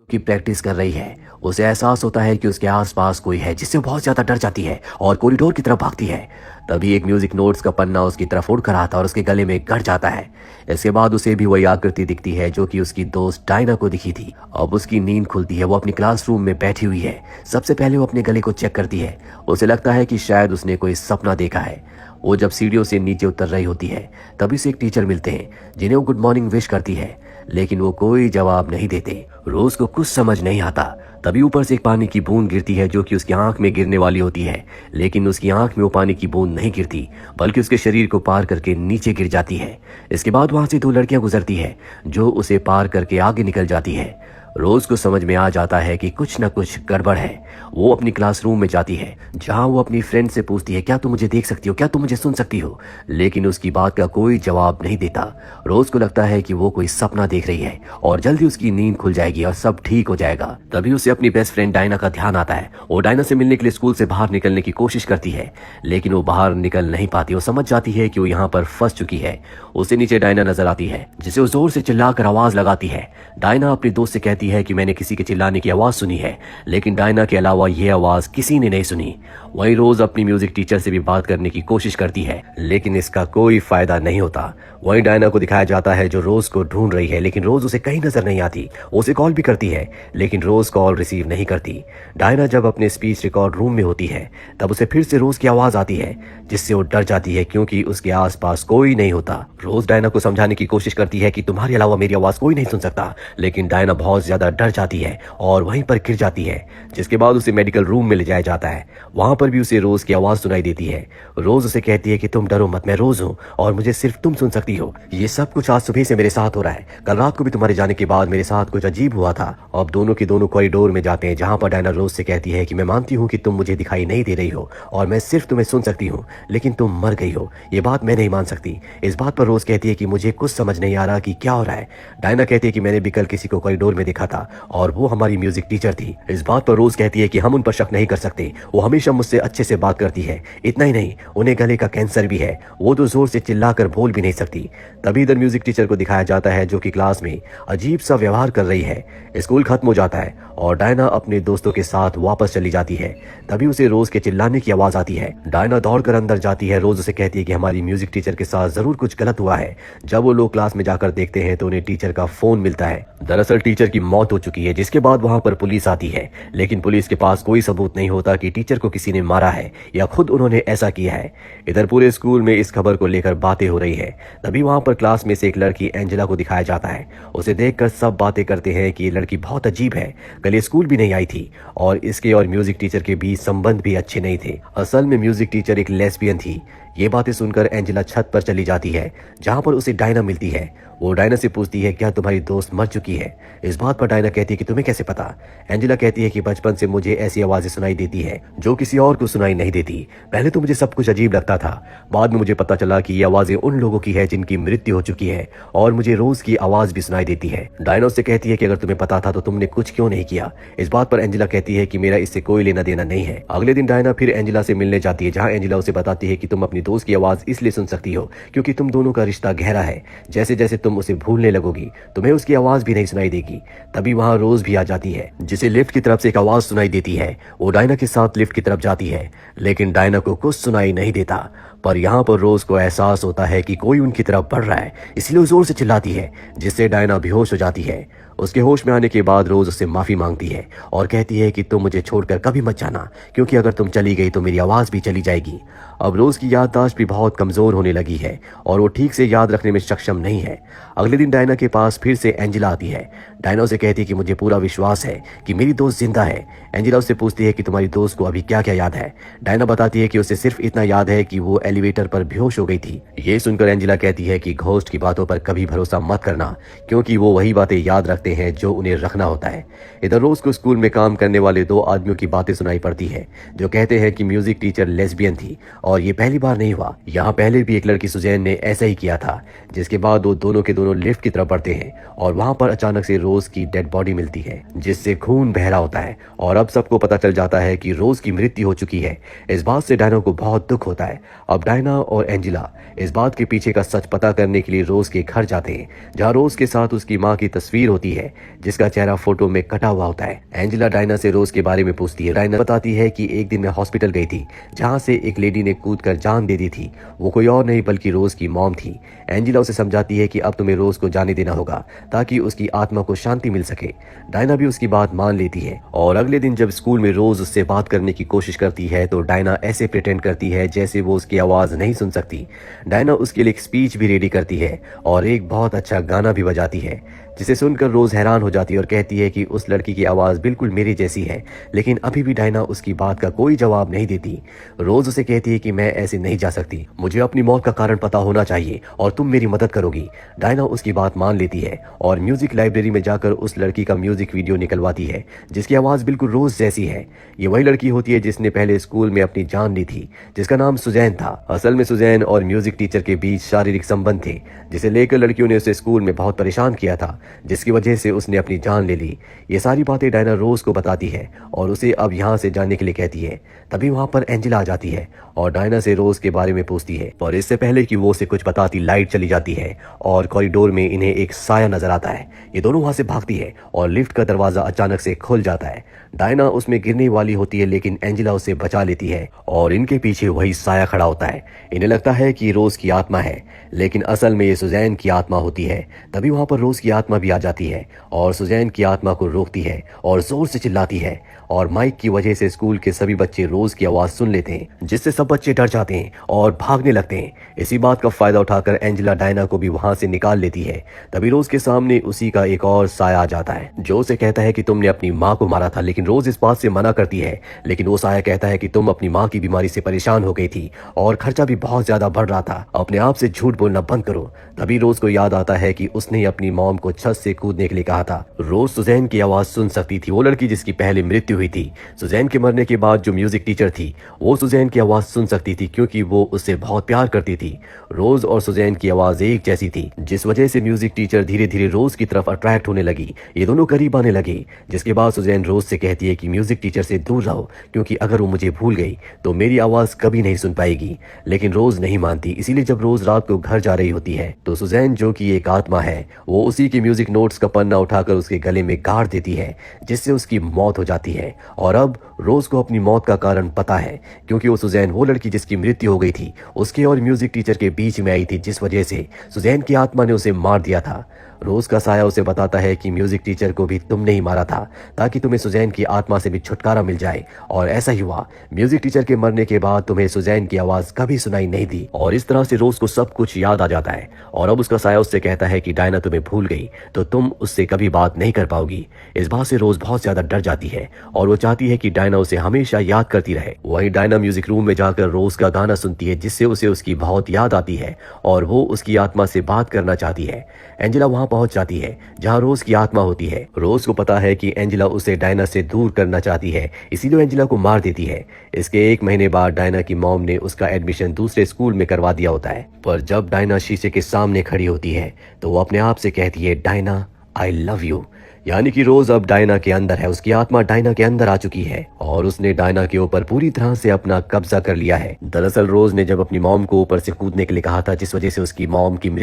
की प्रैक्टिस कर रही है। उसे एहसास होता है कि उसके आसपास कोई है, जिससे वो बहुत ज्यादा डर जाती है और कॉरिडोर की तरफ भागती है। तभी एक म्यूजिक नोट्स का पन्ना उसकी तरफ उड़ कर आता है और उसके गले में गड़ जाता है। इसके बाद उसे भी वही आकृति दिखती है जो कि उसकी दोस्त डायना को दिखी थी। अब उसकी नींद खुलती है। वो अपनी क्लासरूम में बैठी हुई है। सबसे पहले वो अपने गले को चेक करती है। उसे लगता है कि शायद उसने कोई सपना देखा है। वो जब सीढ़ियों से नीचे उतर रही होती है तभी उसे एक टीचर मिलते हैं, जिन्हें वो गुड मॉर्निंग विश करती है, लेकिन वो कोई जवाब नहीं देते। रोज को कुछ समझ नहीं आता। तभी ऊपर से एक पानी की बूंद गिरती है जो कि उसकी आंख में गिरने वाली होती है, लेकिन उसकी आंख में वो पानी की बूंद नहीं गिरती बल्कि उसके शरीर को पार करके नीचे गिर जाती है। इसके बाद वहां से दो लड़कियां गुजरती है जो उसे पार करके आगे निकल जाती है। रोज को समझ में आ जाता है कि कुछ न कुछ गड़बड़ है। वो अपनी क्लासरूम में जाती है, जहां वो अपनी फ्रेंड से पूछती है, क्या तुम मुझे देख सकती हो, क्या तुम मुझे सुन सकती हो, लेकिन उसकी बात का कोई जवाब नहीं देता। रोज को लगता है कि वो कोई सपना देख रही है और जल्दी उसकी नींद खुल जाएगी और सब ठीक हो जाएगा। तभी उसे अपनी बेस्ट फ्रेंड डायना का ध्यान आता है। वो डायना से मिलने के लिए स्कूल से बाहर निकलने की कोशिश करती है, लेकिन वो बाहर निकल नहीं पाती। वो समझ जाती है कि वो यहाँ पर फंस चुकी है। उसे नीचे डायना नजर आती है, जिसे वो जोर से चिल्लाकर आवाज लगाती है। डायना अपनी दोस्त से कहती है कि मैंने किसी के चिल्लाने की आवाज सुनी है, लेकिन डायना के अलावा यह आवाज किसी ने नहीं सुनी। वहीं रोज अपनी म्यूजिक टीचर से भी बात करने की कोशिश करती है, लेकिन इसका कोई फायदा नहीं होता। वहीं डायना को दिखाया जाता है जो रोज को ढूंढ रही है, लेकिन रोज उसे कहीं नजर नहीं आती। उसे कॉल भी करती है, लेकिन रोज कॉल रिसीव नहीं करती। डायना जब अपने स्पीच रिकॉर्ड रूम में होती है तब उसे फिर से रोज की आवाज आती है, जिससे वो डर जाती है क्योंकि उसके आसपास कोई नहीं होता। रोज डायना को समझाने की कोशिश करती है कि तुम्हारे अलावा मेरी आवाज कोई नहीं सुन सकता, लेकिन डायना बहुत ज्यादा डर जाती है और वहीं पर गिर जाती है। जिसके बाद उसे मेडिकल रूम में ले जाया जाता है। वहां पर भी उसे रोज की आवाज सुनाई देती है। रोज उसे कहती है कि तुम डरो मत, मैं रोज हूँ और मुझे सिर्फ तुम सुन सकती हो। ये सब कुछ आज सुबह से मेरे साथ हो रहा है। कल रात को भी तुम्हारे जाने के बाद मेरे साथ कुछ अजीब हुआ था। अब दोनों के दोनों कॉरिडोर में जाते हैं, जहां पर डायना रोज से कहती है कि मैं मानती हूँ कि तुम मुझे दिखाई नहीं दे रही हो और मैं सिर्फ तुम्हें सुन सकती हूँ, लेकिन तुम मर गई हो, ये बात मैं नहीं मान सकती। इस बात पर रोज कहती है कि मुझे कुछ समझ नहीं आ रहा कि क्या हो रहा है। डायना कहती है कि मैंने भी कल किसी को कॉरिडोर में देखा था और वो हमारी म्यूजिक टीचर थी। इस बात पर रोज कहती है कि हम उन पर शक नहीं कर सकते, वो हमेशा मुझसे अच्छे से बात करती है। इतना ही नहीं, उन्हें गले का कैंसर भी है, वो तो जोर से चिल्लाकर बोल भी नहीं सकती। तभी इधर म्यूजिक टीचर को दिखाया जाता है जो कि क्लास में अजीब सा व्यवहार कर रही है। स्कूल खत्म हो जाता है और डायना अपने दोस्तों के साथ वापस चली जाती है। तभी उसे रोज के चिल्लाने की आवाज आती है। डायना दौड़कर अंदर जाती है। रोज उसे कहती है कि हमारी म्यूजिक टीचर के साथ जरूर कुछ गलत हुआ है। जब वो लोग क्लास में जाकर देखते हैं तो उन्हें टीचर का फोन मिलता है। दरअसल टीचर की मौत हो चुकी है। जिसके बाद वहां पर पुलिस आती है, लेकिन पुलिस के पास कोई सबूत नहीं होता कि टीचर को किसी ने मारा है या खुद उन्होंने ऐसा किया है। इधर पूरे स्कूल में इस खबर को लेकर बातें हो रही है। तभी वहां पर क्लास में से एक लड़की एंजेला को दिखाया जाता है। उसे देखकर सब बातें करते हैं कि ये लड़की बहुत अजीब है, कल ये स्कूल भी नहीं आई थी और इसके और म्यूजिक टीचर के बीच संबंध भी अच्छे नहीं थे। असल में म्यूजिक टीचर एक लेस्बियन थी। ये बातें सुनकर एंजेला छत पर चली जाती है, जहां पर उसे डायना मिलती है। वो डायना से पूछती है क्या तुम्हारी दोस्त मर चुकी है। इस बात पर डायना कहती है कि तुम्हें कैसे पता। एंजेला कहती है कि बचपन से मुझे ऐसी आवाजें सुनाई देती है जो किसी और को सुनाई नहीं देती। पहले तो मुझे सब कुछ अजीब लगता था, बाद में मुझे पता चला कि ये आवाजें उन लोगों की है जिनकी मृत्यु हो चुकी है और मुझे रोज की आवाज भी सुनाई देती है। डायना उससे कहती है कि अगर तुम्हें पता था तो तुमने कुछ क्यों नहीं किया। इस बात पर एंजेला कहती है कि मेरा इससे कोई लेना देना नहीं है। अगले दिन डायना फिर एंजेला से मिलने जाती है, जहां एंजेला उसे बताती है कि तुम अपनी दोस्त की आवाज इसलिए सुन सकती हो क्योंकि तुम दोनों का रिश्ता गहरा है। जैसे जैसे तुम उसे भूलने लगोगी तुम्हें उसकी आवाज भी नहीं सुनाई देगी। तभी वहां रोज भी आ जाती है, जिसे लिफ्ट की तरफ से एक आवाज सुनाई देती है। वो डायना के साथ लिफ्ट की तरफ जाती है, लेकिन डायना को कुछ सुनाई नहीं देता। पर यहाँ पर रोज को एहसास होता है कि कोई उनकी तरफ बढ़ रहा है, इसलिए वो जोर से चिल्लाती है, जिससे डायना बेहोश हो जाती है। उसके होश में आने के बाद रोज उससे माफी मांगती है और कहती है कि तुम मुझे छोड़कर कभी मत जाना, क्योंकि अगर तुम चली गई तो मेरी आवाज भी चली जाएगी। अब रोज की याददाश्त भी बहुत कमजोर होने लगी है और वो ठीक से याद रखने में सक्षम नहीं है। अगले दिन डायना के पास फिर से एंजेला आती है। डायना उसे कहती है कि मुझे पूरा विश्वास है कि मेरी दोस्त जिंदा है। एंजेला उससे पूछती है कि तुम्हारी दोस्त को अभी क्या क्या याद है। डायना बताती है कि उसे सिर्फ इतना याद है कि वो एलिवेटर पर बेहोश हो गई थी। ये सुनकर एंजेला कहती है कि घोस्ट की बातों पर कभी भरोसा मत करना, क्योंकि वो वही बातें याद रखते हैं जो उन्हें रखना होता है। इधर रोज को स्कूल में काम करने वाले दो आदमियों की बातें सुनाई पड़ती है, जो कहते हैं कि म्यूजिक टीचर लेस्बियन थी और ये पहली बार नहीं हुआ। यहाँ पहले भी एक लड़की सुजैन ने ऐसा ही किया था। जिसके बाद वो दोनों के दोनों लिफ्ट की तरफ बढ़ते हैं और वहां पर अचानक से रोज की डेड बॉडी मिलती है, जिससे खून बह रहा होता है और अब सबको पता चल जाता है कि रोज की मृत्यु हो चुकी है। इस बात से डायना को बहुत दुख होता है। अब अब डायना और एंजेला इस बात के पीछे का सच पता करने के लिए रोज के घर जाते हैं, जहाँ रोज के साथ उसकी माँ की तस्वीर होती है जिसका चेहरा फोटो में कटा हुआ होता है। एंजेला डायना से रोज के बारे में पूछती है। डायना बताती है कि एक दिन मैं हॉस्पिटल गई थी जहाँ से एक लेडी ने कूदकर जान दे दी थी। वो कोई और नहीं बल्कि रोज की मॉम थी। एंजेला उसे समझाती है कि अब तुम्हें रोज को जाने देना होगा ताकि उसकी आत्मा को शांति मिल सके। डायना भी उसकी बात मान लेती है और अगले दिन जब स्कूल में रोज उससे बात करने की कोशिश करती है तो डायना ऐसे प्रिटेंड करती है जैसे वो उसकी आवाज नहीं सुन सकती। डायना उसके लिए एक स्पीच भी रेडी करती है और एक बहुत अच्छा गाना भी बजाती है जिसे सुनकर रोज हैरान हो जाती है और कहती है कि उस लड़की की आवाज बिल्कुल मेरी जैसी है। लेकिन अभी भी डायना उसकी बात का कोई जवाब नहीं देती। रोज उसे कहती है कि मैं ऐसे नहीं जा सकती, मुझे अपनी मौत का कारण पता होना चाहिए और तुम मेरी मदद करोगी। डायना उसकी बात मान लेती है और म्यूजिक लाइब्रेरी में जाकर उस लड़की का म्यूजिक वीडियो निकलवाती है जिसकी आवाज बिल्कुल रोज जैसी है। ये वही लड़की होती है जिसने पहले स्कूल में अपनी जान ली थी, जिसका नाम सुजैन था। असल में सुजैन और म्यूजिक टीचर के बीच शारीरिक संबंध थे जिसे लेकर लड़कियों ने उसे स्कूल में बहुत परेशान किया था, जिसकी वजह से उसने अपनी जान ले ली। ये सारी बातें डायना रोज को बताती है और उसे अब यहाँ से जाने के लिए कहती है। तभी वहां पर एंजेला आ जाती है और डायना से रोज के बारे में पूछती है, और इससे पहले कि वो उसे कुछ बताती लाइट चली जाती है और कॉरिडोर में इन्हें एक साया नजर आता है। ये दोनों वहां से भागती है और लिफ्ट का दरवाजा अचानक से खुल जाता है। डायना उसमें गिरने वाली होती है लेकिन एंजेला उसे बचा लेती है और इनके पीछे वही साया खड़ा होता है। इन्हें लगता है कि रोज की आत्मा है लेकिन असल में ये सुजैन की आत्मा होती है। तभी वहां पर रोज की आत्मा भी आ जाती है और सुजैन की आत्मा को रोकती है और जोर से चिल्लाती है और माइक की वजह से स्कूल के सभी बच्चे रोज की आवाज सुन लेते हैं जिससे सब बच्चे डर जाते हैं और भागने लगते हैं। इसी बात का फायदा उठाकर एंजेला डायना को भी वहां से निकाल लेती है। तभी रोज के सामने उसी का एक और साया आ जाता है जो उसे कहता है कि तुमने अपनी माँ को मारा था, लेकिन रोज इस बात से मना करती है। लेकिन वो साया कहता है कि तुम अपनी माँ की बीमारी से परेशान हो गई थी और खर्चा भी बहुत ज्यादा बढ़ रहा था, अपने आप से झूठ बोलना बंद करो। तभी रोज को याद आता है कि उसने अपनी मॉम को छत से कूदने के लिए कहा था। रोज सुजैन की आवाज सुन सकती थी, वो लड़की जिसकी पहले मृत्यु हुई थी। सुजैन के मरने के बाद जो म्यूजिक टीचर थी वो सुजैन की आवाज सुन सकती थी क्योंकि वो उससे बहुत प्यार करती थी। रोज और सुजैन की आवाज एक जैसी थी जिस वजह से म्यूजिक टीचर धीरे धीरे रोज की तरफ अट्रैक्ट होने लगी। ये दोनों करीब आने लगे जिसके बाद सुजैन रोज से कहती है कि म्यूजिक टीचर से दूर रहो क्योंकि अगर वो मुझे भूल गई तो मेरी आवाज कभी नहीं सुन पाएगी। लेकिन रोज नहीं मानती, इसीलिए जब रोज रात को घर जा रही होती है तो सुजैन जो कि एक आत्मा है वो उसी के म्यूजिक नोट्स का पन्ना उठाकर उसके गले में गाड़ देती है जिससे उसकी मौत हो जाती है। और अब रोज को अपनी मौत का कारण पता है क्योंकि वो सुजैन वो लड़की जिसकी मृत्यु हो गई थी उसके और म्यूजिक टीचर के बीच में आई थी जिस वजह से सुजैन की आत्मा ने उसे मार दिया था। रोज का साया उसे बताता है कि म्यूजिक टीचर को भी तुमने ही मारा था ताकि तुम्हें सुजैन की आत्मा से भी छुटकारा मिल जाए। और ऐसा ही हुआ, म्यूजिक टीचर के मरने के बाद तुम्हें सुजैन की आवाज कभी सुनाई नहीं दी और इस तरह से रोज को सब कुछ याद आ जाता है। और अब उसका साया उससे कहता है कि डायना तुम्हें भूल गई तो तुम उससे कभी बात नहीं कर पाओगी। इस बात से रोज बहुत ज्यादा डर जाती है और वो चाहती है कि डायना उसे हमेशा याद करती रहे। वहीं डायना म्यूजिक रूम में जाकर रोज का गाना सुनती है जिससे उसे उसकी बहुत याद आती है और वो उसकी आत्मा से बात करना चाहती है। एंजेला वहां पहुंच जाती है जहां रोज की आत्मा होती है। रोज को पता है कि एंजेला उसे डायना से दूर करना चाहती है, इसीलिए एंजेला को मार देती है। इसके 1 महीने बाद डायना की मॉम ने उसका एडमिशन दूसरे स्कूल में करवा दिया होता है। पर जब डायना शीशे के सामने खड़ी होती है तो वो अपने आप से कहती है, डायना आई लव यू। यानी कि रोज अब डायना के अंदर है, उसकी आत्मा डायना के अंदर आ चुकी है और उसने डायना के ऊपर पूरी तरह से अपना कब्जा कर लिया है। दरअसल रोज ने जब अपनी मॉम को ऊपर से कूदने के लिए कहा था जिस वजह से उसकी मॉम की मृत्यु